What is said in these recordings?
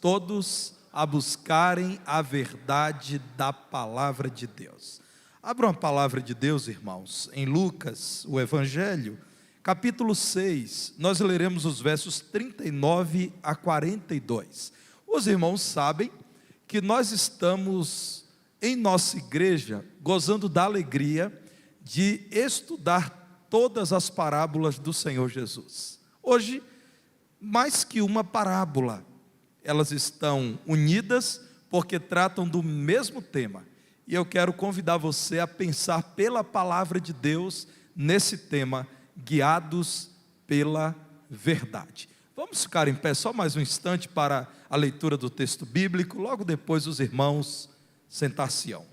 Todos a buscarem a verdade da palavra de Deus. Abram a palavra de Deus, irmãos, em Lucas, o Evangelho, capítulo 6, nós leremos os versos 39 a 42. Os irmãos sabem que nós estamos em nossa igreja gozando da alegria de estudar todas as parábolas do Senhor Jesus. Hoje, mais que uma parábola, elas estão unidas porque tratam do mesmo tema. E eu quero convidar você a pensar pela palavra de Deus nesse tema, guiados pela verdade. Vamos ficar em pé só mais um instante para a leitura do texto bíblico, logo depois os irmãos sentar-se-ão.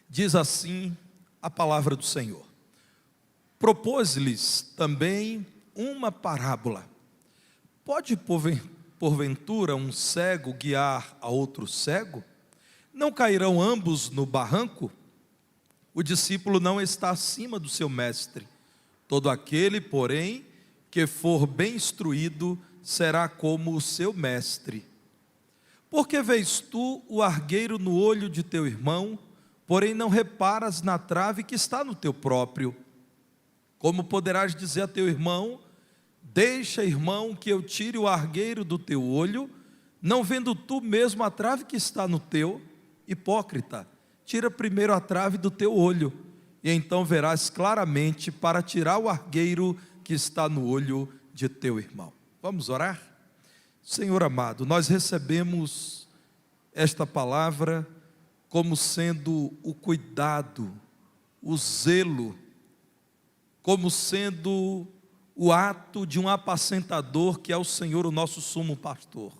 Diz assim a palavra do Senhor: propôs-lhes também uma parábola. Pode porventura um cego guiar a outro cego? Não cairão ambos no barranco? O discípulo não está acima do seu mestre. Todo aquele, porém, que for bem instruído, será como o seu mestre. Porque vês tu o argueiro no olho de teu irmão, porém não reparas na trave que está no teu próprio? Como poderás dizer a teu irmão: deixa, irmão, que eu tire o argueiro do teu olho, não vendo tu mesmo a trave que está no teu? Hipócrita, tira primeiro a trave do teu olho, e então verás claramente para tirar o argueiro que está no olho de teu irmão. Vamos orar? Senhor amado, nós recebemos esta palavra como sendo o cuidado, o zelo, como sendo o ato de um apacentador que é o Senhor, o nosso sumo pastor.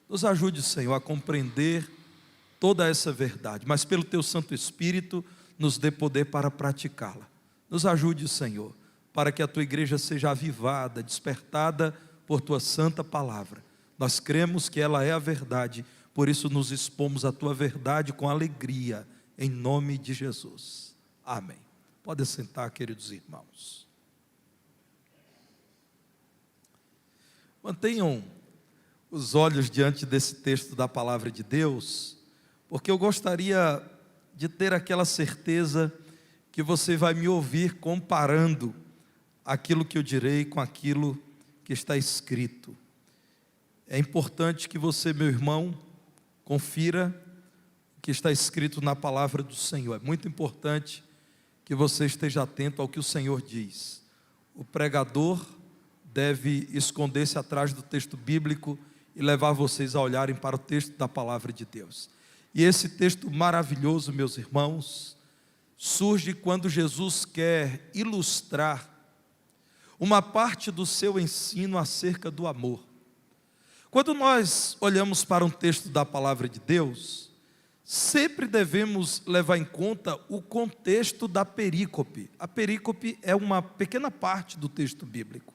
Nos ajude, Senhor, a compreender toda essa verdade, mas pelo Teu Santo Espírito, nos dê poder para praticá-la. Nos ajude, Senhor, para que a Tua igreja seja avivada, despertada por Tua santa palavra. Nós cremos que ela é a verdade, por isso nos expomos à Tua verdade com alegria, em nome de Jesus. Amém. Pode sentar, queridos irmãos. Mantenham os olhos diante desse texto da palavra de Deus, porque eu gostaria de ter aquela certeza que você vai me ouvir comparando aquilo que eu direi com aquilo que está escrito. É importante que você, meu irmão, confira o que está escrito na palavra do Senhor. É muito importante que você esteja atento ao que o Senhor diz. O pregador deve esconder-se atrás do texto bíblico e levar vocês a olharem para o texto da palavra de Deus. E esse texto maravilhoso, meus irmãos, surge quando Jesus quer ilustrar uma parte do seu ensino acerca do amor. Quando nós olhamos para um texto da palavra de Deus, sempre devemos levar em conta o contexto da perícope. A perícope é uma pequena parte do texto bíblico.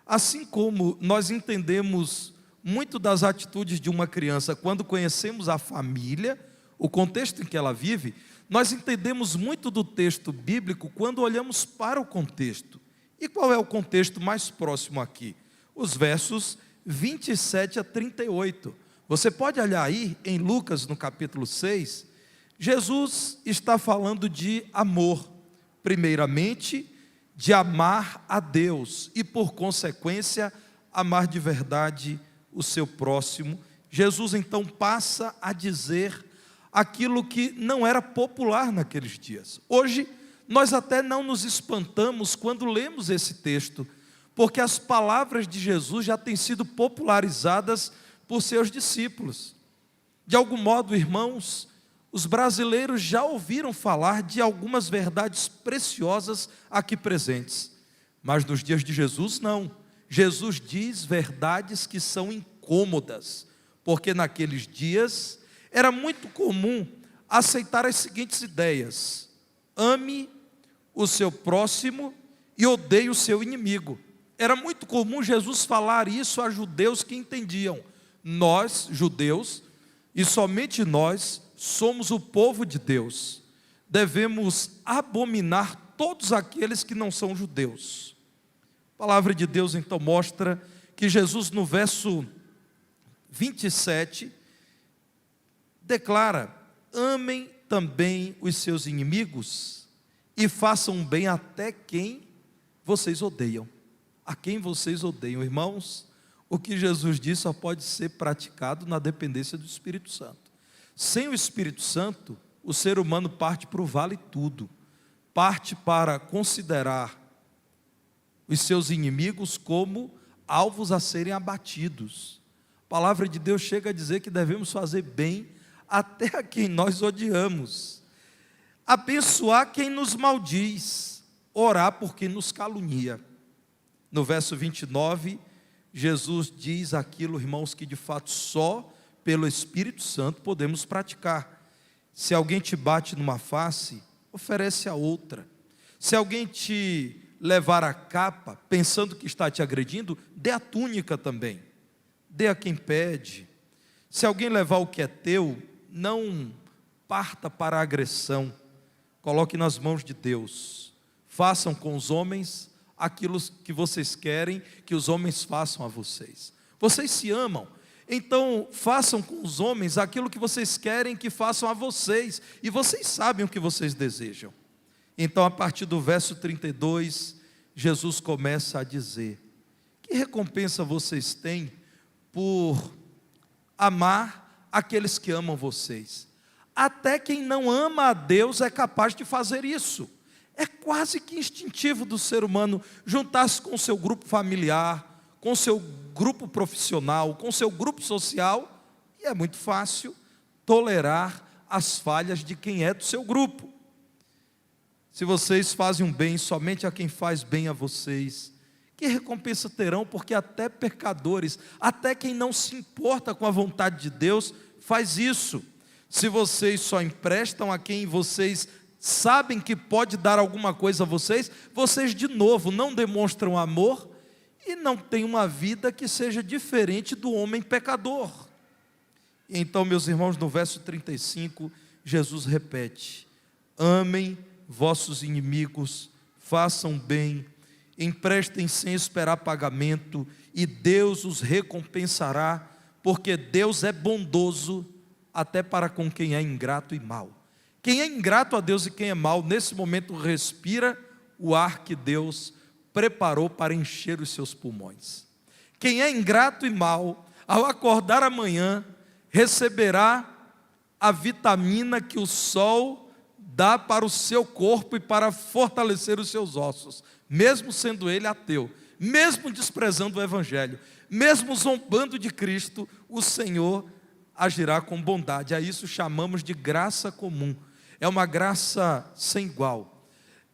Assim como nós entendemos muito das atitudes de uma criança quando conhecemos a família, o contexto em que ela vive, nós entendemos muito do texto bíblico quando olhamos para o contexto. E qual é o contexto mais próximo aqui? Os versos 27 a 38. Você pode olhar aí em Lucas, no capítulo 6, Jesus está falando de amor, primeiramente de amar a Deus e por consequência amar de verdade o seu próximo. Jesus então passa a dizer aquilo que não era popular naqueles dias. Hoje nós até não nos espantamos quando lemos esse texto, porque as palavras de Jesus já têm sido popularizadas por seus discípulos. De algum modo, irmãos, os brasileiros já ouviram falar de algumas verdades preciosas aqui presentes, mas nos dias de Jesus não. Jesus diz verdades que são incômodas, porque naqueles dias era muito comum aceitar as seguintes ideias: ame o seu próximo e odeie o seu inimigo. Era muito comum Jesus falar isso a judeus que entendiam: nós, judeus, e somente nós, somos o povo de Deus. Devemos abominar todos aqueles que não são judeus. A palavra de Deus então mostra que Jesus, no verso 27, declara: amem também os seus inimigos e façam bem até quem vocês odeiam. A quem vocês odeiam, irmãos, o que Jesus disse só pode ser praticado na dependência do Espírito Santo. Sem o Espírito Santo, o ser humano parte para o vale tudo, parte para considerar os seus inimigos como alvos a serem abatidos. A palavra de Deus chega a dizer que devemos fazer bem até a quem nós odiamos, abençoar quem nos maldiz, orar por quem nos calunia. No verso 29, Jesus diz aquilo, irmãos, que de fato só pelo Espírito Santo podemos praticar. Se alguém te bate numa face, oferece a outra. Se alguém te levar a capa, pensando que está te agredindo, dê a túnica também. Dê a quem pede. Se alguém levar o que é teu, não parta para a agressão. Coloque nas mãos de Deus. Façam com os homens aquilo que vocês querem que os homens façam a vocês. Vocês se amam, então façam com os homens aquilo que vocês querem que façam a vocês, e vocês sabem o que vocês desejam. Então, a partir do verso 32, Jesus começa a dizer: que recompensa vocês têm por amar aqueles que amam vocês? Até quem não ama a Deus é capaz de fazer isso. É quase que instintivo do ser humano juntar-se com o seu grupo familiar, com o seu grupo profissional, com o seu grupo social, e é muito fácil tolerar as falhas de quem é do seu grupo. Se vocês fazem um bem somente a quem faz bem a vocês, que recompensa terão? Porque até pecadores, até quem não se importa com a vontade de Deus, faz isso. Se vocês só emprestam a quem vocês sabem que pode dar alguma coisa a vocês, vocês de novo não demonstram amor e não têm uma vida que seja diferente do homem pecador. Então, meus irmãos, no verso 35, Jesus repete: amem vossos inimigos, façam bem, emprestem sem esperar pagamento, e Deus os recompensará, porque Deus é bondoso até para com quem é ingrato e mau. Quem é ingrato a Deus e quem é mau, nesse momento respira o ar que Deus preparou para encher os seus pulmões. Quem é ingrato e mau, ao acordar amanhã, receberá a vitamina que o sol dá para o seu corpo e para fortalecer os seus ossos, mesmo sendo ele ateu, mesmo desprezando o Evangelho, mesmo zombando de Cristo, o Senhor agirá com bondade. A isso chamamos de graça comum. É uma graça sem igual,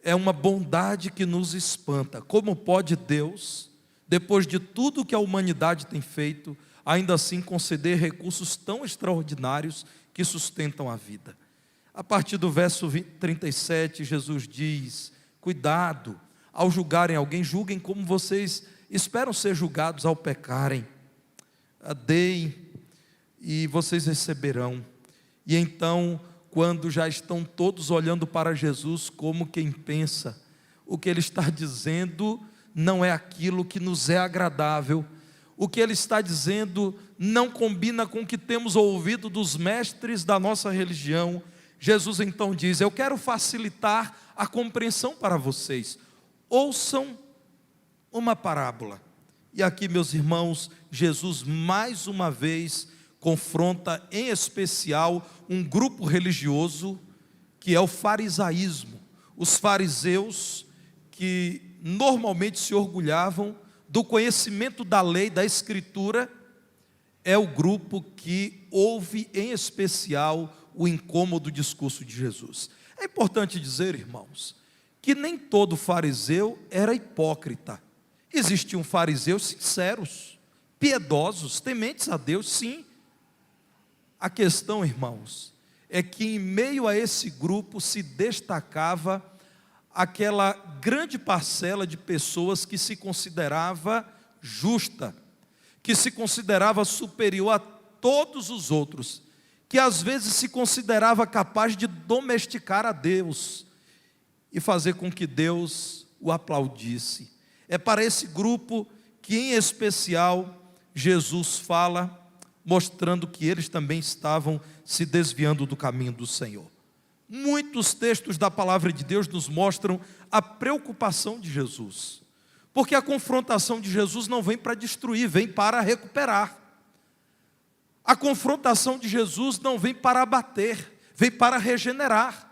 é uma bondade que nos espanta. Como pode Deus, depois de tudo que a humanidade tem feito, ainda assim conceder recursos tão extraordinários que sustentam a vida? A partir do verso 37, Jesus diz: cuidado, ao julgarem alguém, julguem como vocês esperam ser julgados ao pecarem. Deem e vocês receberão. E então, quando já estão todos olhando para Jesus como quem pensa, o que Ele está dizendo não é aquilo que nos é agradável, o que Ele está dizendo não combina com o que temos ouvido dos mestres da nossa religião. Jesus então diz: eu quero facilitar a compreensão para vocês, ouçam uma parábola. E aqui, meus irmãos, Jesus mais uma vez confronta em especial um grupo religioso que é o farisaísmo. Os fariseus, que normalmente se orgulhavam do conhecimento da lei, da escritura, é o grupo que ouve em especial o incômodo discurso de Jesus. É importante dizer, irmãos, que nem todo fariseu era hipócrita. Existiam fariseus sinceros, piedosos, tementes a Deus, sim. A questão, irmãos, é que em meio a esse grupo se destacava aquela grande parcela de pessoas que se considerava justa, que se considerava superior a todos os outros, que às vezes se considerava capaz de domesticar a Deus e fazer com que Deus o aplaudisse. É para esse grupo que, em especial, Jesus fala, mostrando que eles também estavam se desviando do caminho do Senhor. Muitos textos da palavra de Deus nos mostram a preocupação de Jesus, porque a confrontação de Jesus não vem para destruir, vem para recuperar. A confrontação de Jesus não vem para abater, vem para regenerar.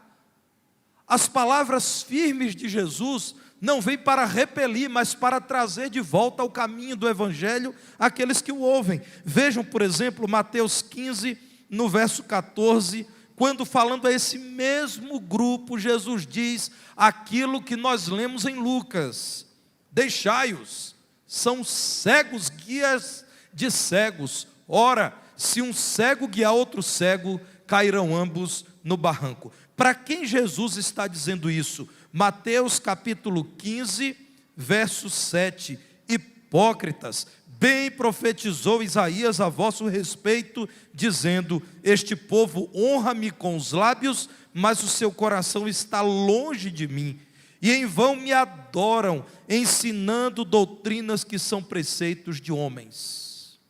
As palavras firmes de Jesus não vêm para repelir, mas para trazer de volta ao caminho do Evangelho aqueles que o ouvem. Vejam, por exemplo, Mateus 15, no verso 14, quando falando a esse mesmo grupo, Jesus diz aquilo que nós lemos em Lucas: deixai-os, são cegos guias de cegos. Ora, se um cego guiar outro cego, cairão ambos no barranco. Para quem Jesus está dizendo isso? Mateus capítulo 15, verso 7. Hipócritas, bem profetizou Isaías a vosso respeito, dizendo: este povo honra-me com os lábios, mas o seu coração está longe de mim, e em vão me adoram, ensinando doutrinas que são preceitos de homens.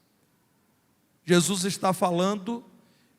Jesus está falando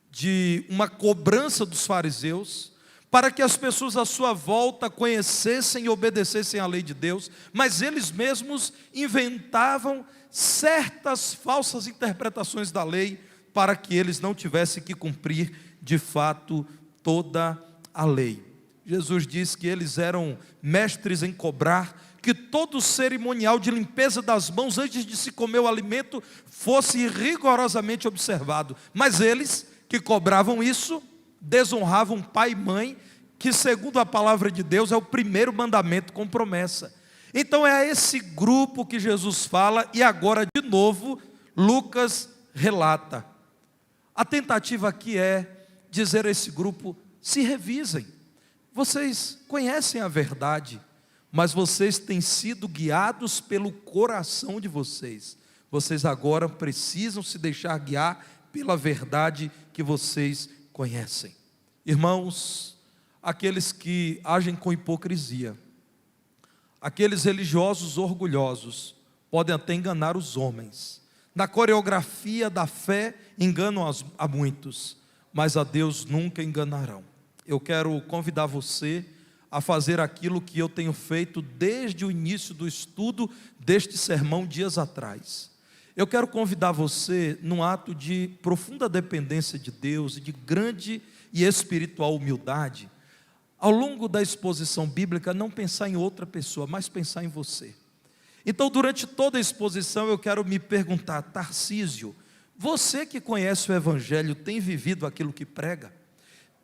de uma cobrança dos fariseus, para que as pessoas à sua volta conhecessem e obedecessem à lei de Deus, mas eles mesmos inventavam certas falsas interpretações da lei, para que eles não tivessem que cumprir de fato toda a lei. Jesus diz que eles eram mestres em cobrar que todo cerimonial de limpeza das mãos antes de se comer o alimento fosse rigorosamente observado, mas eles que cobravam isso desonravam pai e mãe, que segundo a palavra de Deus é o primeiro mandamento com promessa. Então é a esse grupo que Jesus fala, e agora de novo Lucas relata. A tentativa aqui é dizer a esse grupo: se revisem, vocês conhecem a verdade, mas vocês têm sido guiados pelo coração de vocês. Vocês agora precisam se deixar guiar pela verdade que vocês conhecem. Irmãos, aqueles que agem com hipocrisia, aqueles religiosos orgulhosos, podem até enganar os homens. Na coreografia da fé, enganam a muitos, mas a Deus nunca enganarão. Eu quero convidar você a fazer aquilo que eu tenho feito desde o início do estudo deste sermão dias atrás. Eu quero convidar você num ato de profunda dependência de Deus e de grande e espiritual humildade, ao longo da exposição bíblica, não pensar em outra pessoa, mas pensar em você. Então, durante toda a exposição, eu quero me perguntar: Tarcísio, você que conhece o Evangelho, tem vivido aquilo que prega?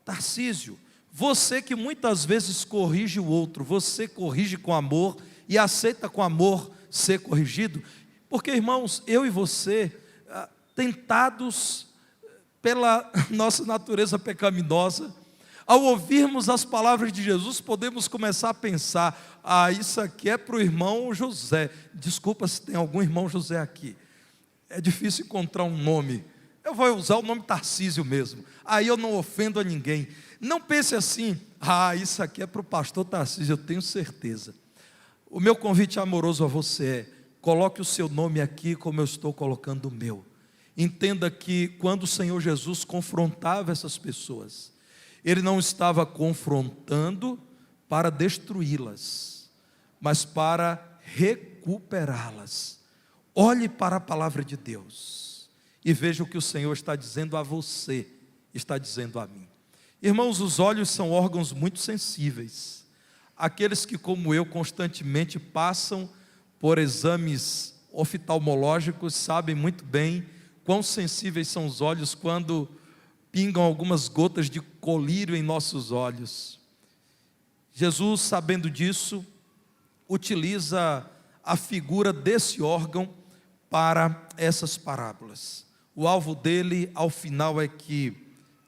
Tarcísio, você que muitas vezes corrige o outro, você corrige com amor e aceita com amor ser corrigido? Porque, irmãos, eu e você, tentados pela nossa natureza pecaminosa, ao ouvirmos as palavras de Jesus, podemos começar a pensar: isso aqui é para o irmão José. Desculpa se tem algum irmão José aqui, é difícil encontrar um nome, eu vou usar o nome Tarcísio mesmo, aí eu não ofendo a ninguém. Não pense assim: isso aqui é para o pastor Tarcísio, eu tenho certeza. O meu convite amoroso a você é: coloque o seu nome aqui como eu estou colocando o meu. Entenda que quando o Senhor Jesus confrontava essas pessoas, Ele não estava confrontando para destruí-las, mas para recuperá-las. Olhe para a palavra de Deus e veja o que o Senhor está dizendo a você, está dizendo a mim. Irmãos, os olhos são órgãos muito sensíveis. Aqueles que, como eu, constantemente passam por exames oftalmológicos sabem muito bem quão sensíveis são os olhos quando pingam algumas gotas de colírio em nossos olhos. Jesus, sabendo disso, utiliza a figura desse órgão para essas parábolas. O alvo dele, ao final, é que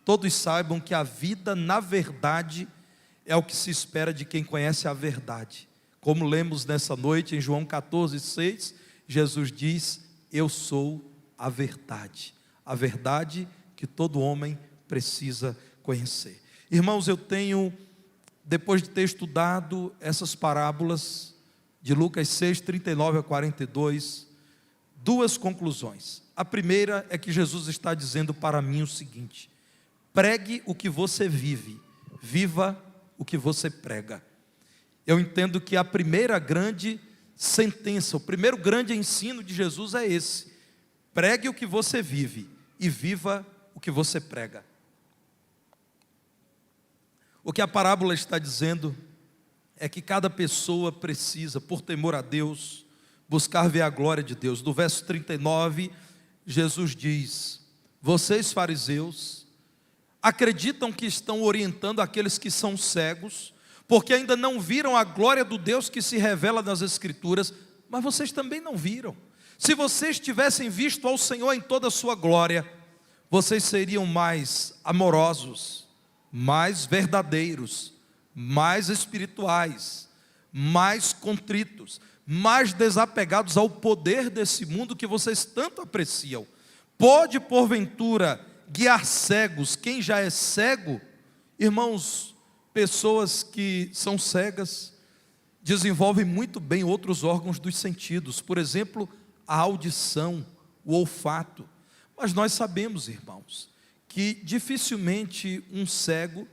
todos saibam que a vida, na verdade, é o que se espera de quem conhece a verdade. Como lemos nessa noite em João 14:6, Jesus diz: eu sou a verdade que todo homem precisa conhecer. Irmãos, eu tenho, depois de ter estudado essas parábolas de Lucas 6, 39 a 42, duas conclusões. A primeira é que Jesus está dizendo para mim o seguinte: pregue o que você vive, viva o que você prega. Eu entendo que a primeira grande sentença, o primeiro grande ensino de Jesus é esse: pregue o que você vive e viva o que você prega. O que a parábola está dizendo é que cada pessoa precisa, por temor a Deus, buscar ver a glória de Deus. No verso 39, Jesus diz: vocês fariseus acreditam que estão orientando aqueles que são cegos, porque ainda não viram a glória do Deus que se revela nas Escrituras, mas vocês também não viram. Se vocês tivessem visto ao Senhor em toda a sua glória, vocês seriam mais amorosos, mais verdadeiros, mais espirituais, mais contritos, mais desapegados ao poder desse mundo que vocês tanto apreciam. Pode, porventura, guiar cegos quem já é cego? Irmãos, pessoas que são cegas desenvolvem muito bem outros órgãos dos sentidos, por exemplo, a audição, o olfato. Mas nós sabemos, irmãos, que dificilmente um cego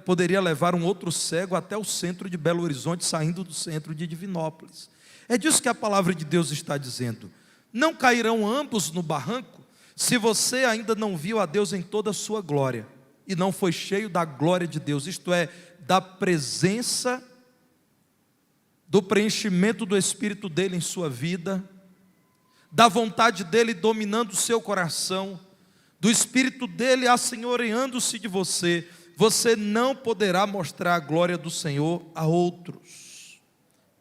poderia levar um outro cego até o centro de Belo Horizonte, saindo do centro de Divinópolis. É disso que a palavra de Deus está dizendo. Não cairão ambos no barranco, se você ainda não viu a Deus em toda a sua glória, e não foi cheio da glória de Deus, isto é, da presença, do preenchimento do Espírito dele em sua vida, da vontade dele dominando o seu coração, do Espírito dele assenhoreando-se de você, você não poderá mostrar a glória do Senhor a outros.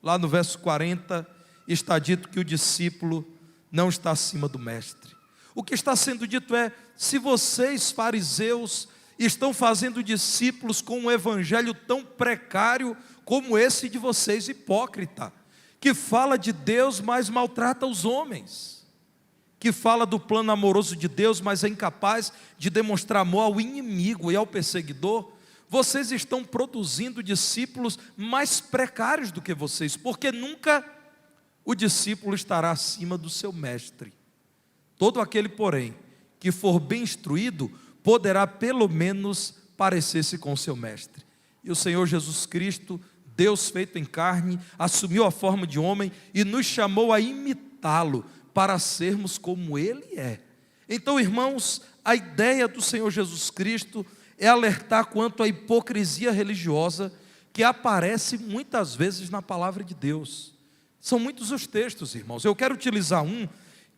Lá no verso 40, está dito que o discípulo não está acima do mestre. O que está sendo dito é: se vocês, fariseus, estão fazendo discípulos com um evangelho tão precário como esse de vocês, hipócrita, que fala de Deus, mas maltrata os homens, que fala do plano amoroso de Deus, mas é incapaz de demonstrar amor ao inimigo e ao perseguidor, vocês estão produzindo discípulos mais precários do que vocês, porque nunca o discípulo estará acima do seu mestre. Todo aquele, porém, que for bem instruído, poderá pelo menos parecer-se com o seu mestre. E o Senhor Jesus Cristo, Deus feito em carne, assumiu a forma de homem e nos chamou a imitá-lo, para sermos como Ele é. Então, irmãos, a ideia do Senhor Jesus Cristo é alertar quanto à hipocrisia religiosa que aparece muitas vezes na palavra de Deus. São muitos os textos, irmãos. Eu quero utilizar um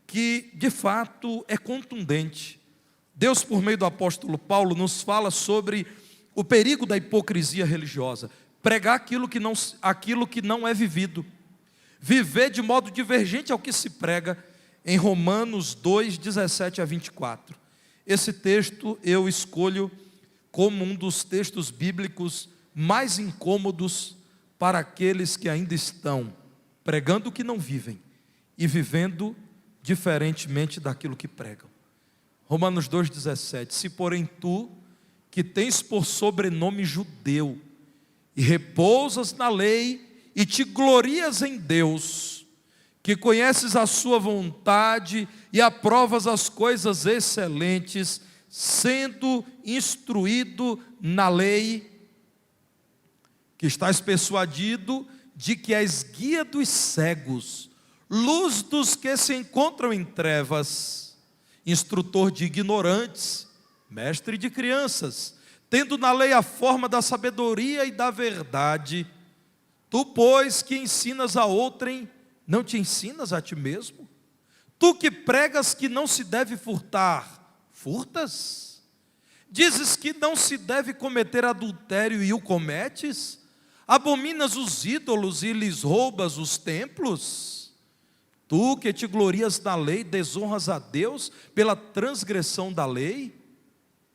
que de fato é contundente. Deus, por meio do apóstolo Paulo, nos fala sobre o perigo da hipocrisia religiosa: pregar aquilo que não é vivido, viver de modo divergente ao que se prega, em Romanos 2, 17 a 24. Esse texto eu escolho como um dos textos bíblicos mais incômodos para aqueles que ainda estão pregando o que não vivem e vivendo diferentemente daquilo que pregam. Romanos 2, 17. Se porém tu, que tens por sobrenome judeu, e repousas na lei, e te glorias em Deus, que conheces a sua vontade, e aprovas as coisas excelentes, sendo instruído na lei, que estás persuadido de que és guia dos cegos, luz dos que se encontram em trevas, instrutor de ignorantes, mestre de crianças, tendo na lei a forma da sabedoria e da verdade. Tu, pois, que ensinas a outrem, não te ensinas a ti mesmo? Tu que pregas que não se deve furtar, furtas? Dizes que não se deve cometer adultério e o cometes? Abominas os ídolos e lhes roubas os templos? Tu que te glorias na lei, desonras a Deus pela transgressão da lei?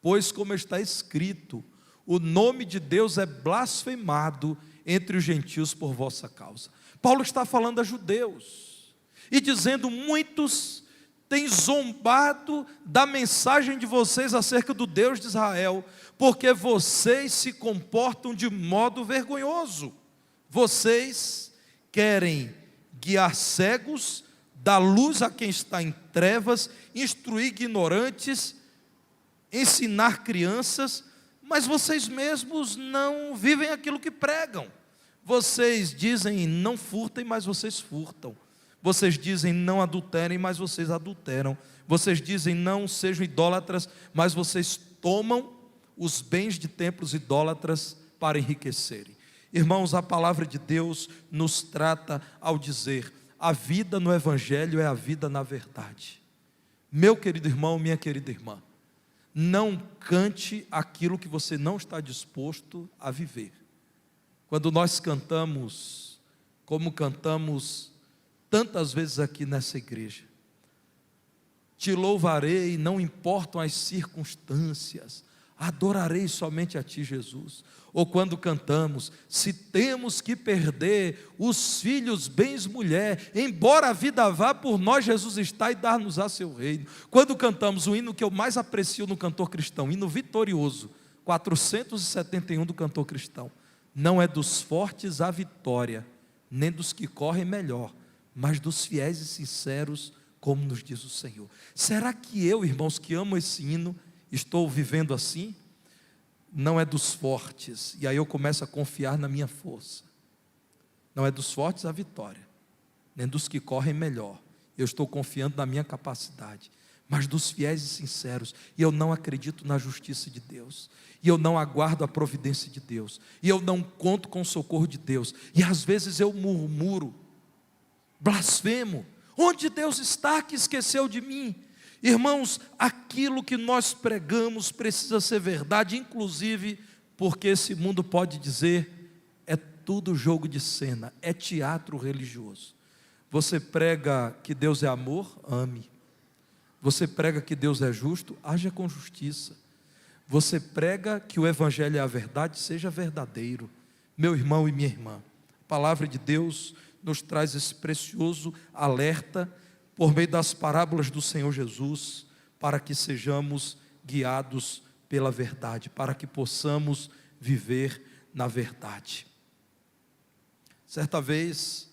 Pois como está escrito, o nome de Deus é blasfemado entre os gentios por vossa causa. Paulo está falando a judeus e dizendo: muitos têm zombado da mensagem de vocês acerca do Deus de Israel, porque vocês se comportam de modo vergonhoso. Vocês querem guiar cegos, dar luz a quem está em trevas, instruir ignorantes, ensinar crianças, mas vocês mesmos não vivem aquilo que pregam. Vocês dizem não furtem, mas vocês furtam. Vocês dizem não adulterem, mas vocês adulteram. Vocês dizem não sejam idólatras, mas vocês tomam os bens de templos idólatras para enriquecerem. Irmãos, a palavra de Deus nos trata ao dizer: a vida no Evangelho é a vida na verdade. Meu querido irmão, minha querida irmã, não cante aquilo que você não está disposto a viver. Quando nós cantamos, como cantamos tantas vezes aqui nessa igreja, te louvarei, não importam as circunstâncias, adorarei somente a ti, Jesus. Ou quando cantamos, se temos que perder os filhos, bens, mulher, embora a vida vá, por nós Jesus está e dar-nos-á seu reino. Quando cantamos o hino que eu mais aprecio no cantor cristão, hino vitorioso, 471 do cantor cristão: não é dos fortes a vitória, nem dos que correm melhor, mas dos fiéis e sinceros, como nos diz o Senhor. Será que eu, irmãos, que amo esse hino, estou vivendo assim? Não é dos fortes, e aí eu começo a confiar na minha força. Não é dos fortes a vitória, nem dos que correm melhor, eu estou confiando na minha capacidade, mas dos fiéis e sinceros. E eu não acredito na justiça de Deus, e eu não aguardo a providência de Deus, e eu não conto com o socorro de Deus, e às vezes eu murmuro, blasfemo: onde Deus está que esqueceu de mim? Irmãos, aquilo que nós pregamos precisa ser verdade, inclusive porque esse mundo pode dizer: é tudo jogo de cena, é teatro religioso. Você prega que Deus é amor? Ame. Você prega que Deus é justo? Haja com justiça. Você prega que o Evangelho é a verdade? Seja verdadeiro. Meu irmão e minha irmã, a palavra de Deus nos traz esse precioso alerta por meio das parábolas do Senhor Jesus, para que sejamos guiados pela verdade, para que possamos viver na verdade. Certa vez,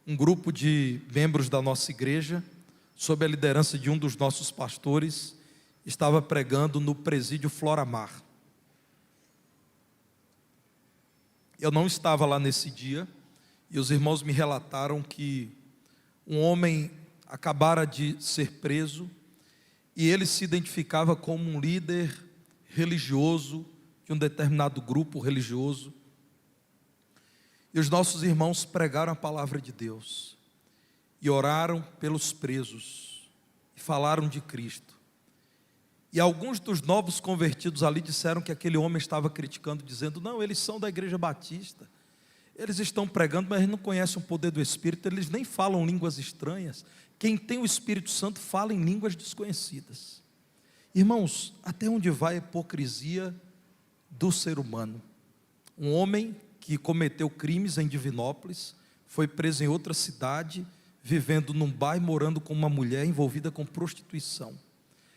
um grupo de membros da nossa igreja, sob a liderança de um dos nossos pastores, estava pregando no presídio Floramar. Eu não estava lá nesse dia, e os irmãos me relataram que um homem acabara de ser preso, e ele se identificava como um líder religioso de um determinado grupo religioso. E os nossos irmãos pregaram a palavra de Deus, e oraram pelos presos, e falaram de Cristo. E alguns dos novos convertidos ali disseram que aquele homem estava criticando, dizendo: não, eles são da igreja batista, eles estão pregando, mas eles não conhecem o poder do Espírito, eles nem falam línguas estranhas. Quem tem o Espírito Santo fala em línguas desconhecidas. Irmãos, até onde vai a hipocrisia do ser humano? Um homem que cometeu crimes em Divinópolis, foi preso em outra cidade, vivendo num bairro, morando com uma mulher envolvida com prostituição,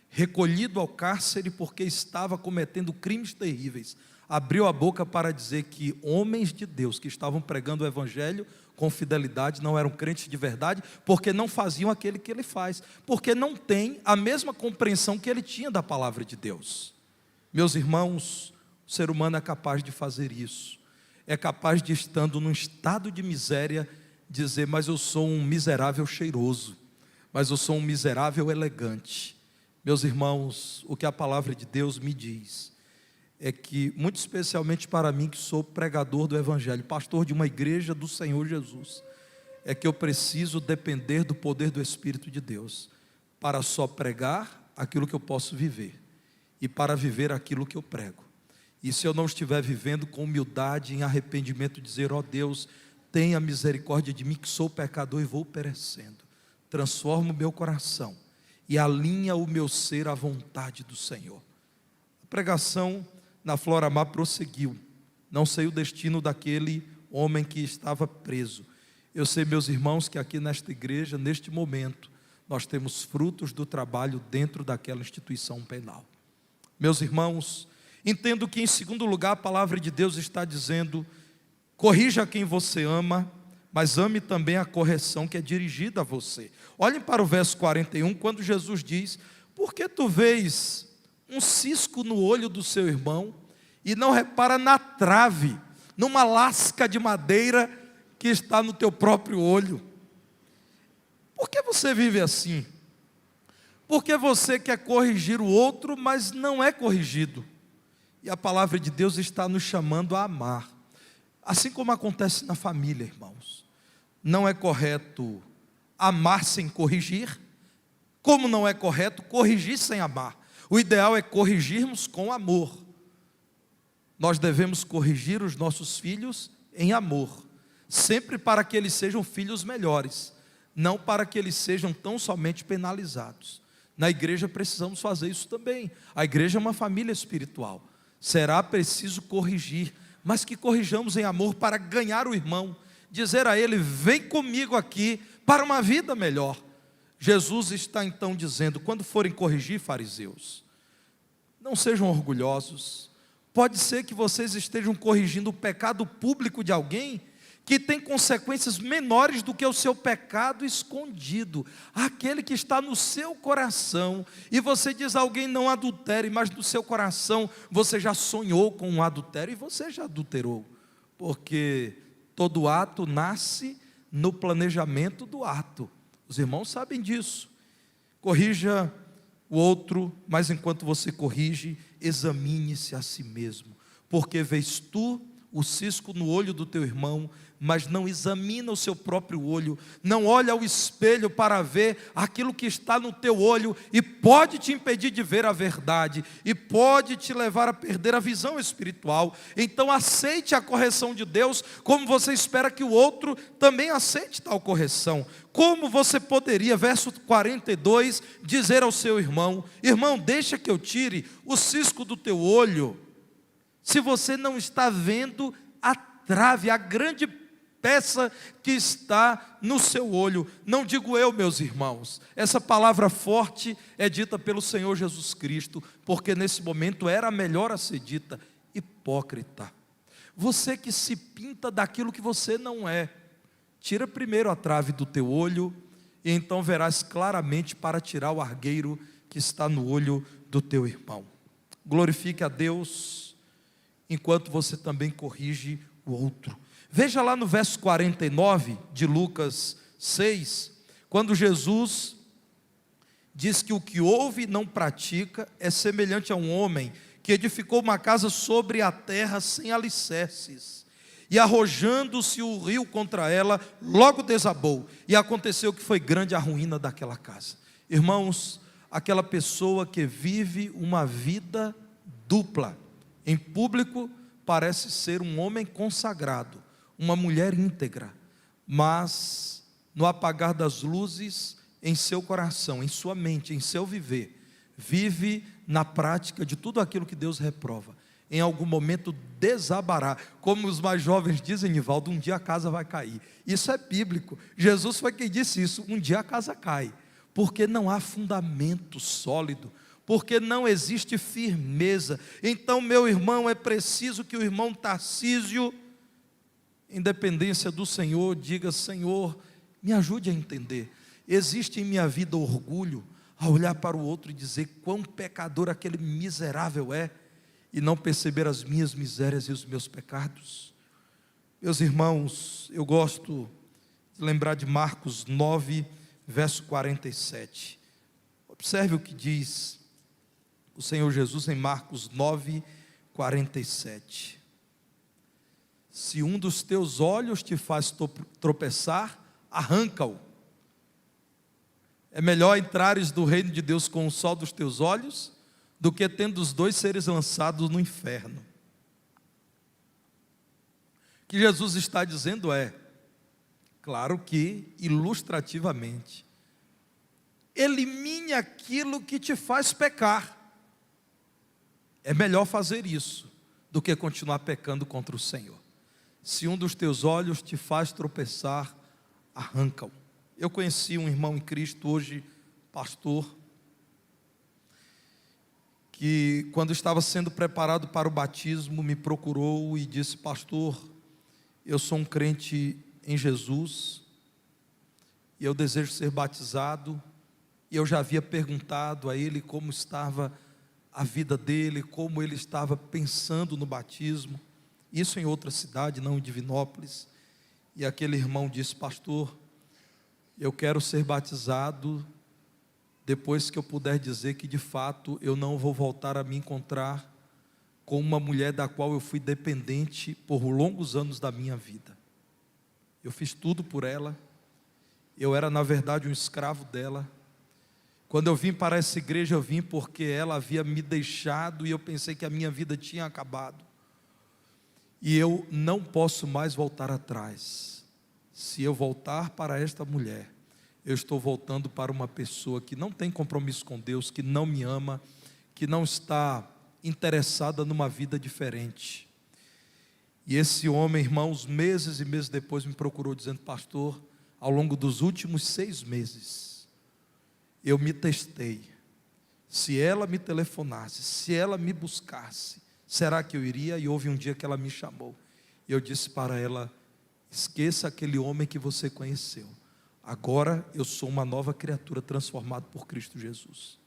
recolhido ao cárcere porque estava cometendo crimes terríveis, abriu a boca para dizer que homens de Deus que estavam pregando o Evangelho com fidelidade não eram crentes de verdade, porque não faziam aquele que ele faz, porque não tem a mesma compreensão que ele tinha da palavra de Deus. Meus irmãos, o ser humano é capaz de fazer isso, é capaz de, estando num estado de miséria, dizer: mas eu sou um miserável cheiroso, mas eu sou um miserável elegante. Meus irmãos, o que a palavra de Deus me diz é que, muito especialmente para mim, que sou pregador do Evangelho, pastor de uma igreja do Senhor Jesus, é que eu preciso depender do poder do Espírito de Deus, para só pregar aquilo que eu posso viver, e para viver aquilo que eu prego. E se eu não estiver vivendo com humildade, em arrependimento, dizer: ó Deus, tenha misericórdia de mim, que sou pecador e vou perecendo, transforma o meu coração, e alinha o meu ser à vontade do Senhor. A pregação na Floramar prosseguiu. Não sei o destino daquele homem que estava preso. Eu sei, meus irmãos, que aqui nesta igreja, neste momento, nós temos frutos do trabalho dentro daquela instituição penal. Meus irmãos, entendo que, em segundo lugar, a palavra de Deus está dizendo: corrija quem você ama, mas ame também a correção que é dirigida a você. Olhem para o verso 41, quando Jesus diz: por que tu vês um cisco no olho do seu irmão e não repara na trave, numa lasca de madeira que está no teu próprio olho? Por que você vive assim? Porque você quer corrigir o outro, mas não é corrigido. E a palavra de Deus está nos chamando a amar. Assim como acontece na família, irmãos. Não é correto amar sem corrigir, como não é correto corrigir sem amar. O ideal é corrigirmos com amor. Nós devemos corrigir os nossos filhos em amor, sempre para que eles sejam filhos melhores, não para que eles sejam tão somente penalizados. Na igreja precisamos fazer isso também. A igreja é uma família espiritual. Será preciso corrigir, mas que corrijamos em amor para ganhar o irmão, dizer a ele: vem comigo aqui para uma vida melhor. Jesus está então dizendo: quando forem corrigir, fariseus, não sejam orgulhosos. Pode ser que vocês estejam corrigindo o pecado público de alguém que tem consequências menores do que o seu pecado escondido, aquele que está no seu coração. E você diz a alguém: não adultere, mas no seu coração você já sonhou com um adultério e você já adulterou, porque todo ato nasce no planejamento do ato. Os irmãos sabem disso. Corrija o outro, mas enquanto você corrige, examine-se a si mesmo, porque vês tu o cisco no olho do teu irmão, mas não examina o seu próprio olho, não olha ao espelho para ver aquilo que está no teu olho, e pode te impedir de ver a verdade, e pode te levar a perder a visão espiritual. Então aceite a correção de Deus, como você espera que o outro também aceite tal correção. Como você poderia, verso 42, dizer ao seu irmão: irmão, deixa que eu tire o cisco do teu olho, se você não está vendo a trave, a grande peça que está no seu olho? Não digo eu, meus irmãos, essa palavra forte é dita pelo Senhor Jesus Cristo, porque nesse momento era melhor a ser dita: hipócrita, você que se pinta daquilo que você não é, tira primeiro a trave do teu olho, e então verás claramente para tirar o argueiro que está no olho do teu irmão. Glorifique a Deus enquanto você também corrige o outro. Veja lá no verso 49 de Lucas 6, quando Jesus diz que o que ouve e não pratica é semelhante a um homem que edificou uma casa sobre a terra sem alicerces, e arrojando-se o rio contra ela, logo desabou, e aconteceu que foi grande a ruína daquela casa. Irmãos, aquela pessoa que vive uma vida dupla, em público parece ser um homem consagrado, uma mulher íntegra, mas no apagar das luzes, em seu coração, em sua mente, em seu viver, vive na prática de tudo aquilo que Deus reprova. Em algum momento desabará, como os mais jovens dizem: Nivaldo, um dia a casa vai cair. Isso é bíblico. Jesus foi quem disse isso: um dia a casa cai, porque não há fundamento sólido, porque não existe firmeza. Então, meu irmão, é preciso que o irmão Tarcísio, em dependência do Senhor, diga: Senhor, me ajude a entender. Existe em minha vida orgulho a olhar para o outro e dizer quão pecador aquele miserável é, e não perceber as minhas misérias e os meus pecados? Meus irmãos, eu gosto de lembrar de Marcos 9, verso 47. Observe o que diz o Senhor Jesus em Marcos 9, 47. Se um dos teus olhos te faz tropeçar, arranca-o. É melhor entrares no reino de Deus com um só dos teus olhos, do que tendo os dois seres lançados no inferno. O que Jesus está dizendo é, claro que ilustrativamente, elimine aquilo que te faz pecar. É melhor fazer isso do que continuar pecando contra o Senhor. Se um dos teus olhos te faz tropeçar, arranca-o. Eu conheci um irmão em Cristo, hoje pastor, que quando estava sendo preparado para o batismo, me procurou e disse: pastor, eu sou um crente em Jesus, e eu desejo ser batizado, e eu já havia perguntado a ele como estava a vida dele, como ele estava pensando no batismo, isso em outra cidade, não em Divinópolis, e aquele irmão disse: pastor, eu quero ser batizado depois que eu puder dizer que de fato eu não vou voltar a me encontrar com uma mulher da qual eu fui dependente por longos anos da minha vida. Eu fiz tudo por ela, eu era na verdade um escravo dela. Quando eu vim para essa igreja, eu vim porque ela havia me deixado e eu pensei que a minha vida tinha acabado. E eu não posso mais voltar atrás. Se eu voltar para esta mulher, eu estou voltando para uma pessoa que não tem compromisso com Deus, que não me ama, que não está interessada numa vida diferente. E esse homem, irmãos, meses e meses depois me procurou dizendo: pastor, ao longo dos últimos 6 meses, eu me testei. Se ela me telefonasse, se ela me buscasse, será que eu iria? E houve um dia que ela me chamou. E eu disse para ela: esqueça aquele homem que você conheceu. Agora eu sou uma nova criatura transformada por Cristo Jesus.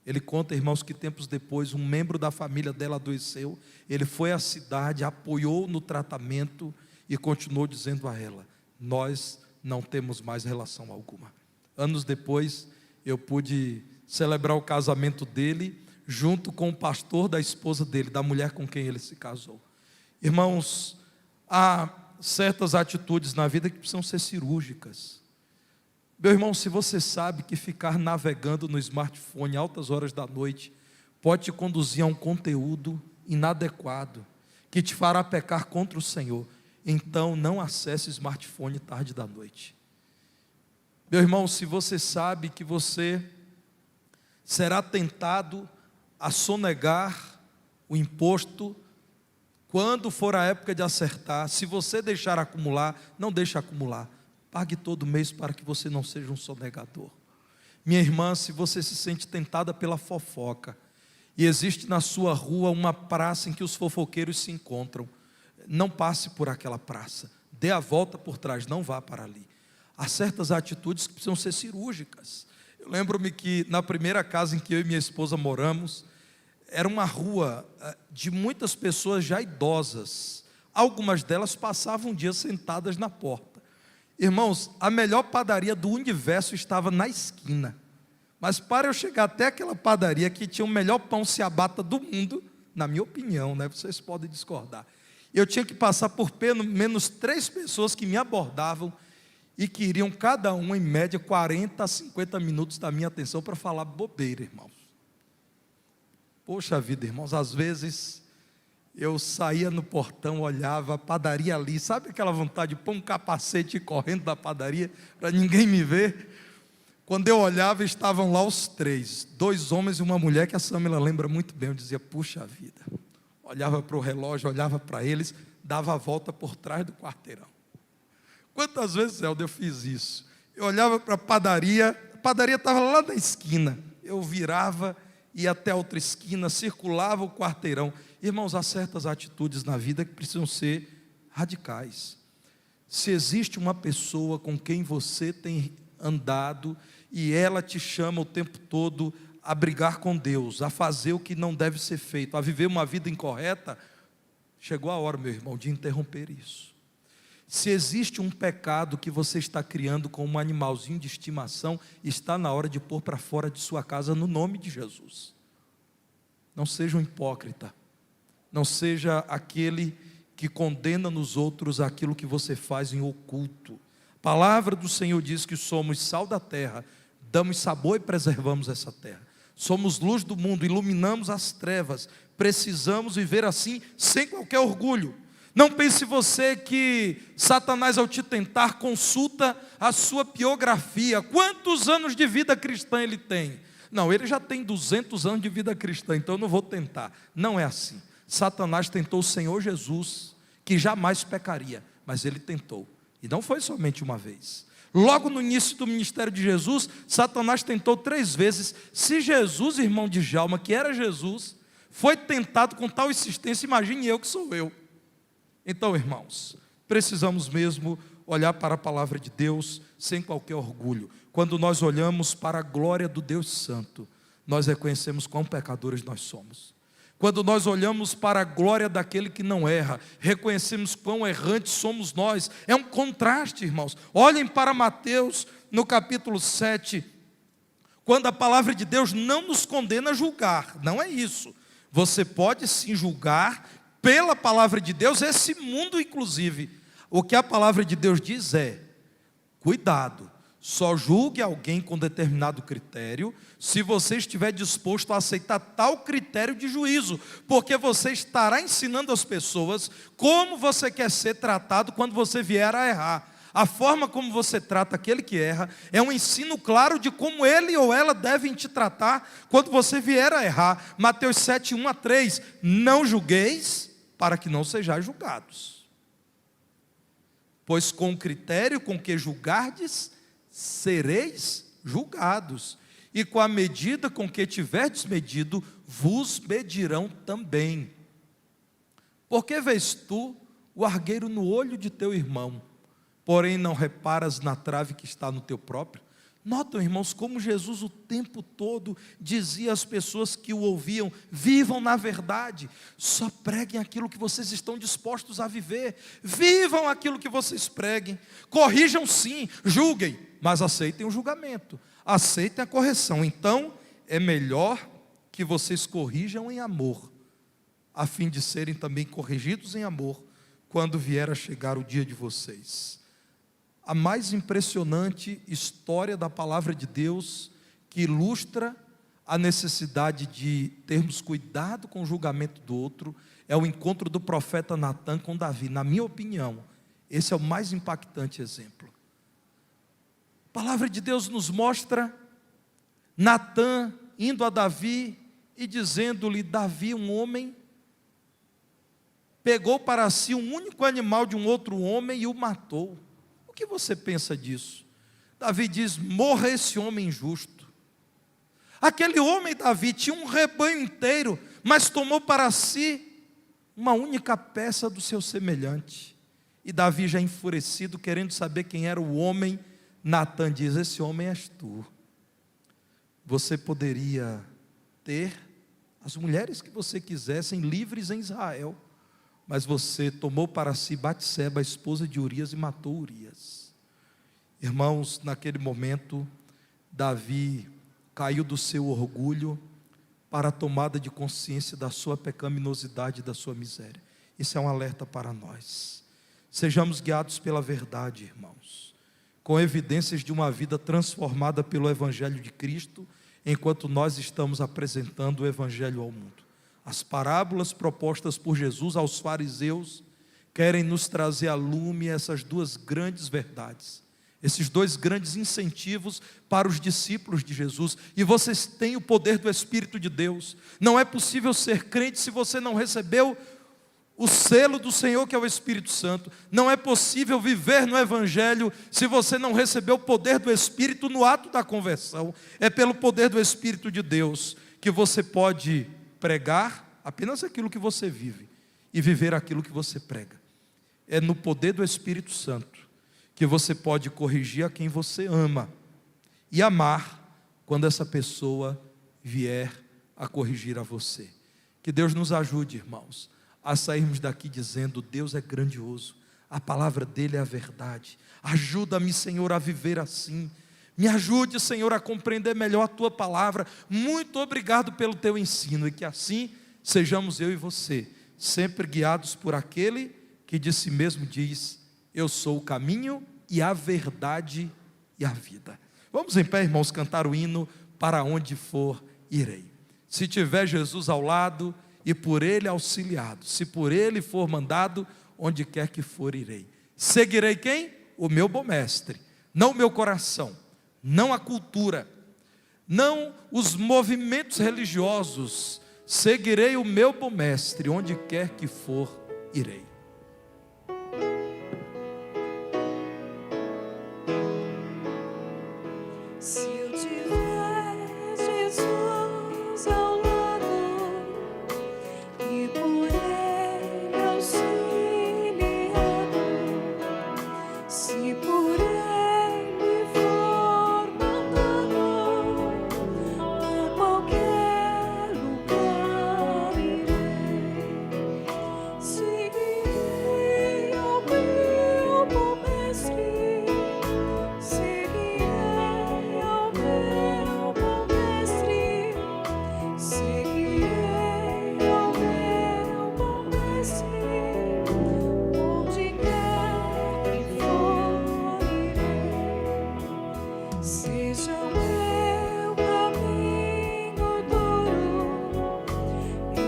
Ele conta, irmãos, que tempos depois um membro da família dela adoeceu. Ele foi à cidade, apoiou no tratamento e continuou dizendo a ela: nós não temos mais relação alguma. Anos depois, eu pude celebrar o casamento dele junto com o pastor da esposa dele, da mulher com quem ele se casou. Irmãos, há certas atitudes na vida que precisam ser cirúrgicas. Meu irmão, se você sabe que ficar navegando no smartphone altas horas da noite pode te conduzir a um conteúdo inadequado, que te fará pecar contra o Senhor, então não acesse o smartphone tarde da noite. Meu irmão, se você sabe que você será tentado a sonegar o imposto quando for a época de acertar, se você deixar acumular, não deixe acumular. Pague todo mês para que você não seja um sonegador. Minha irmã, se você se sente tentada pela fofoca, e existe na sua rua uma praça em que os fofoqueiros se encontram, não passe por aquela praça, dê a volta por trás, não vá para ali. Há certas atitudes que precisam ser cirúrgicas. Eu lembro-me que na primeira casa em que eu e minha esposa moramos, era uma rua de muitas pessoas já idosas. Algumas delas passavam um dia sentadas na porta. Irmãos, a melhor padaria do universo estava na esquina. Mas para eu chegar até aquela padaria que tinha o melhor pão ciabatta do mundo, na minha opinião, né? Vocês podem discordar, eu tinha que passar por pelo menos 3 pessoas que me abordavam e queriam cada um, em média, 40 a 50 minutos da minha atenção para falar bobeira, irmãos. Poxa vida, irmãos, às vezes eu saía no portão, olhava a padaria ali, sabe aquela vontade de pôr um capacete e ir correndo da padaria para ninguém me ver? Quando eu olhava, estavam lá os 3, 2 homens e uma mulher, que a Samila lembra muito bem. Eu dizia: puxa vida. Olhava para o relógio, olhava para eles, dava a volta por trás do quarteirão. Quantas vezes, Helder, eu fiz isso? Eu olhava para a padaria estava lá na esquina, eu virava, ia até a outra esquina, circulava o quarteirão. Irmãos, há certas atitudes na vida que precisam ser radicais. Se existe uma pessoa com quem você tem andado e ela te chama o tempo todo a brigar com Deus, a fazer o que não deve ser feito, a viver uma vida incorreta, chegou a hora, meu irmão, de interromper isso. Se existe um pecado que você está criando com um animalzinho de estimação, está na hora de pôr para fora de sua casa no nome de Jesus. Não seja um hipócrita, não seja aquele que condena nos outros aquilo que você faz em oculto. A palavra do Senhor diz que somos sal da terra, damos sabor e preservamos essa terra. Somos luz do mundo, iluminamos as trevas. Precisamos viver assim, sem qualquer orgulho. Não pense você que Satanás, ao te tentar, consulta a sua biografia. Quantos anos de vida cristã ele tem? Não, ele já tem 200 anos de vida cristã, então eu não vou tentar. Não é assim. Satanás tentou o Senhor Jesus, que jamais pecaria, mas ele tentou. E não foi somente uma vez. Logo no início do ministério de Jesus, Satanás tentou 3 vezes. Se Jesus, irmão de Djalma, que era Jesus, foi tentado com tal insistência, imagine eu que sou eu. Então, irmãos, precisamos mesmo olhar para a palavra de Deus sem qualquer orgulho. Quando nós olhamos para a glória do Deus Santo, nós reconhecemos quão pecadores nós somos. Quando nós olhamos para a glória daquele que não erra, reconhecemos quão errantes somos nós. É um contraste, irmãos. Olhem para Mateus, no capítulo 7, quando a palavra de Deus não nos condena a julgar. Não é isso. Você pode sim julgar pela palavra de Deus, esse mundo inclusive. O que a palavra de Deus diz é: cuidado, só julgue alguém com determinado critério, se você estiver disposto a aceitar tal critério de juízo, porque você estará ensinando às pessoas como você quer ser tratado quando você vier a errar. A forma como você trata aquele que erra é um ensino claro de como ele ou ela devem te tratar quando você vier a errar. Mateus 7, 1-3, não julgueis para que não sejais julgados. Pois com o critério com que julgardes, sereis julgados. E com a medida com que tiverdes medido, vos medirão também. Porque vês tu o argueiro no olho de teu irmão, porém não reparas na trave que está no teu próprio? Notam, irmãos, como Jesus o tempo todo dizia às pessoas que o ouviam: vivam na verdade, só preguem aquilo que vocês estão dispostos a viver, vivam aquilo que vocês preguem, corrijam sim, julguem, mas aceitem o julgamento, aceitem a correção. Então é melhor que vocês corrijam em amor, a fim de serem também corrigidos em amor, quando vier a chegar o dia de vocês. A mais impressionante história da palavra de Deus, que ilustra a necessidade de termos cuidado com o julgamento do outro, é o encontro do profeta Natã com Davi. Na minha opinião, esse é o mais impactante exemplo. A palavra de Deus nos mostra Natã indo a Davi e dizendo-lhe: Davi, um homem, pegou para si um único animal de um outro homem e o matou. O que você pensa disso? Davi diz: morra esse homem injusto. Aquele homem, Davi, tinha um rebanho inteiro, mas tomou para si uma única peça do seu semelhante. E Davi, já enfurecido, querendo saber quem era o homem, Natã diz: esse homem és tu. Você poderia ter as mulheres que você quisessem livres em Israel, mas você tomou para si Batseba, a esposa de Urias, e matou Urias. Irmãos, naquele momento, Davi caiu do seu orgulho para a tomada de consciência da sua pecaminosidade e da sua miséria. Isso é um alerta para nós. Sejamos guiados pela verdade, irmãos, com evidências de uma vida transformada pelo Evangelho de Cristo, enquanto nós estamos apresentando o Evangelho ao mundo. As parábolas propostas por Jesus aos fariseus querem nos trazer à lume essas duas grandes verdades, esses dois grandes incentivos para os discípulos de Jesus. E vocês têm o poder do Espírito de Deus. Não é possível ser crente se você não recebeu o selo do Senhor, que é o Espírito Santo. Não é possível viver no Evangelho se você não recebeu o poder do Espírito no ato da conversão. É pelo poder do Espírito de Deus que você pode pregar apenas aquilo que você vive e viver aquilo que você prega. É no poder do Espírito Santo que você pode corrigir a quem você ama e amar quando essa pessoa vier a corrigir a você. Que Deus nos ajude, irmãos, a sairmos daqui dizendo: Deus é grandioso, a palavra dele é a verdade. Ajuda-me, Senhor, a viver assim. Me ajude, Senhor, a compreender melhor a tua palavra. Muito obrigado pelo teu ensino. E que assim sejamos eu e você, sempre guiados por aquele que de si mesmo diz: eu sou o caminho e a verdade e a vida. Vamos em pé, irmãos, cantar o hino Para Onde For Irei. Se tiver Jesus ao lado e por ele auxiliado, se por ele for mandado, onde quer que for irei. Seguirei quem? O meu bom mestre, não o meu coração, não a cultura, não os movimentos religiosos. Seguirei o meu bom mestre, onde quer que for irei. Se eu tiver Jesus ao lado e por ele auxiliado, se Seja o meu caminho duro,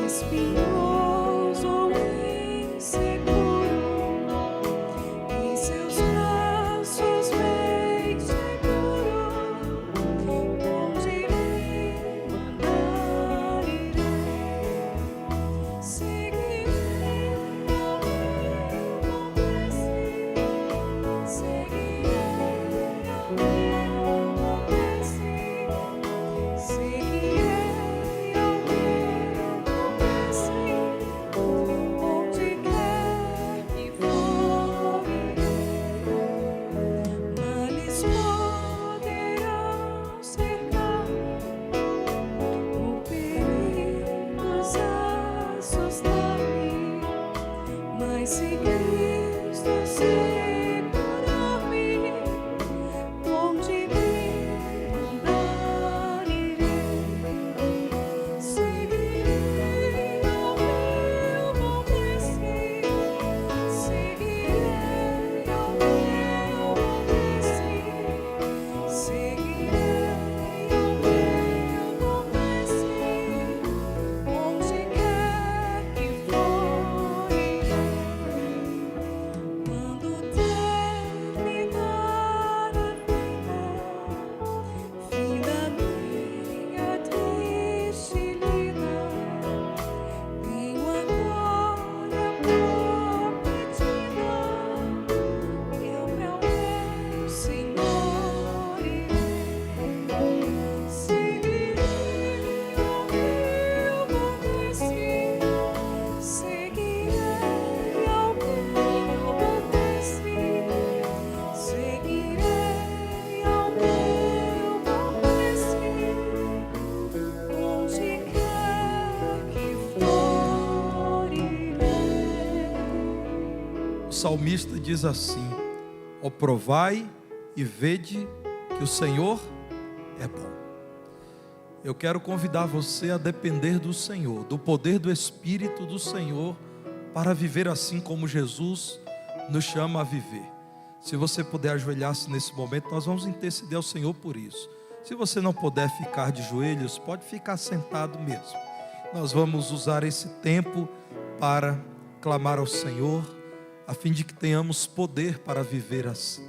espinhoso ou inseguro, em seus braços bem seguro, onde me mandar irei, seguirei ao meu destino, seguirei ao meu destino, seguirei ao meu destino, onde quer que for irei. Males poderão cercar-me, o perigos assustar-me, mas se Cristo segurar-me, onde me mandar irei, seguirei ao meu bom destino, seguirei ao meu bom destino, seguirei ao meu bom destino, onde quer que for irei. Quando terminar a vida, fim da minha triste lida, tenho a glória prometida, eu ao meu Senhor irei, seguirei ao meu bom destino, seguirei ao meu bom destino, seguirei ao meu bom destino, onde quer que for irei. O salmista diz assim: ó, provai e vede que o Senhor é bom. Eu quero convidar você a depender do Senhor, do poder do Espírito do Senhor, para viver assim como Jesus nos chama a viver. Se você puder ajoelhar-se nesse momento, nós vamos interceder ao Senhor por isso. Se você não puder ficar de joelhos, pode ficar sentado mesmo. Nós vamos usar esse tempo para clamar ao Senhor, a fim de que tenhamos poder para viver assim.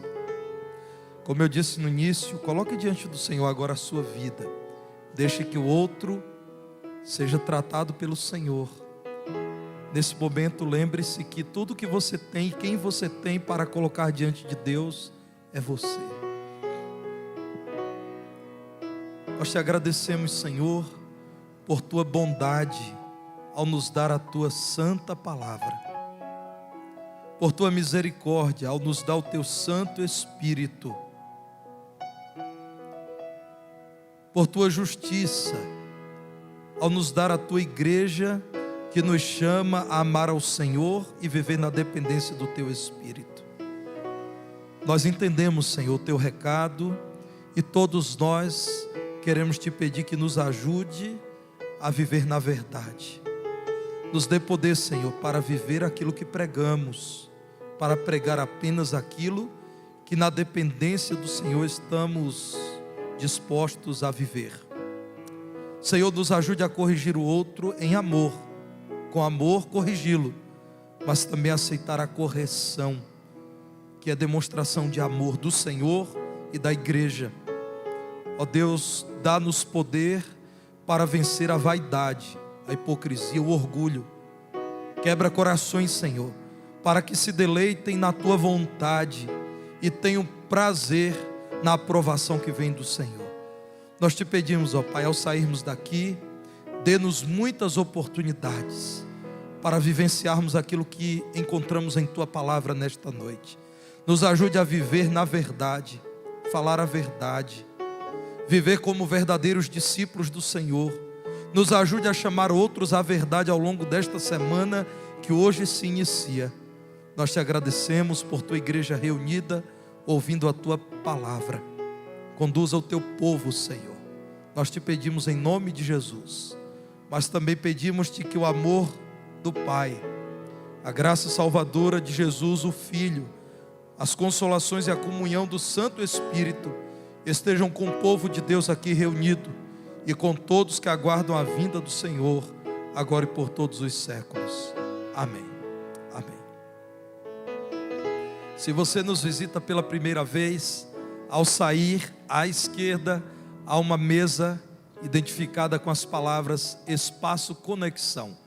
Como eu disse no início, coloque diante do Senhor agora a sua vida. Deixe que o outro seja tratado pelo Senhor. Nesse momento, lembre-se que tudo que você tem, quem você tem para colocar diante de Deus é você. Nós te agradecemos, Senhor, por tua bondade ao nos dar a tua santa palavra, por tua misericórdia ao nos dar o teu Santo Espírito, por tua justiça ao nos dar a tua igreja, que nos chama a amar ao Senhor e viver na dependência do teu Espírito. Nós entendemos, Senhor, o teu recado, e todos nós queremos te pedir que nos ajude a viver na verdade. Nos dê poder, Senhor, para viver aquilo que pregamos, para pregar apenas aquilo que na dependência do Senhor estamos dispostos a viver. Senhor, nos ajude a corrigir o outro em amor, com amor corrigi-lo, mas também aceitar a correção, que é demonstração de amor do Senhor e da igreja. Ó Deus, dá-nos poder para vencer a vaidade, a hipocrisia, o orgulho. Quebra corações, Senhor, para que se deleitem na tua vontade e tenham prazer na aprovação que vem do Senhor. Nós te pedimos, ó Pai, ao sairmos daqui, dê-nos muitas oportunidades para vivenciarmos aquilo que encontramos em tua palavra nesta noite. Nos ajude a viver na verdade, falar a verdade, viver como verdadeiros discípulos do Senhor. Nos ajude a chamar outros à verdade ao longo desta semana que hoje se inicia. Nós te agradecemos por tua igreja reunida, ouvindo a tua palavra. Conduza o teu povo, Senhor. Nós te pedimos em nome de Jesus, mas também pedimos-te que o amor do Pai, a graça salvadora de Jesus, o Filho, as consolações e a comunhão do Santo Espírito estejam com o povo de Deus aqui reunido e com todos que aguardam a vinda do Senhor, agora e por todos os séculos. Amém. Amém. Se você nos visita pela primeira vez, ao sair à esquerda há uma mesa identificada com as palavras Espaço Conexão.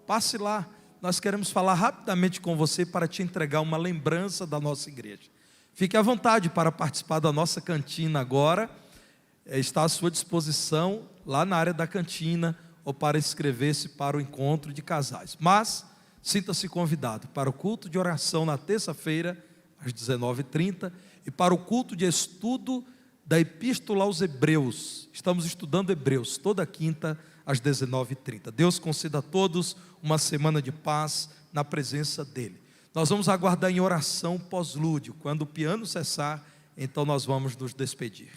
Passe lá, nós queremos falar rapidamente com você para te entregar uma lembrança da nossa igreja. Fique à vontade para participar da nossa cantina agora, está à sua disposição lá na área da cantina, ou para inscrever-se para o encontro de casais. Mas sinta-se convidado para o culto de oração na terça-feira, às 19h30, e para o culto de estudo da Epístola aos Hebreus. Estamos estudando Hebreus toda quinta às 19h30. Deus conceda a todos uma semana de paz na presença dEle. Nós vamos aguardar em oração pós-lúdio. Quando o piano cessar, então nós vamos nos despedir.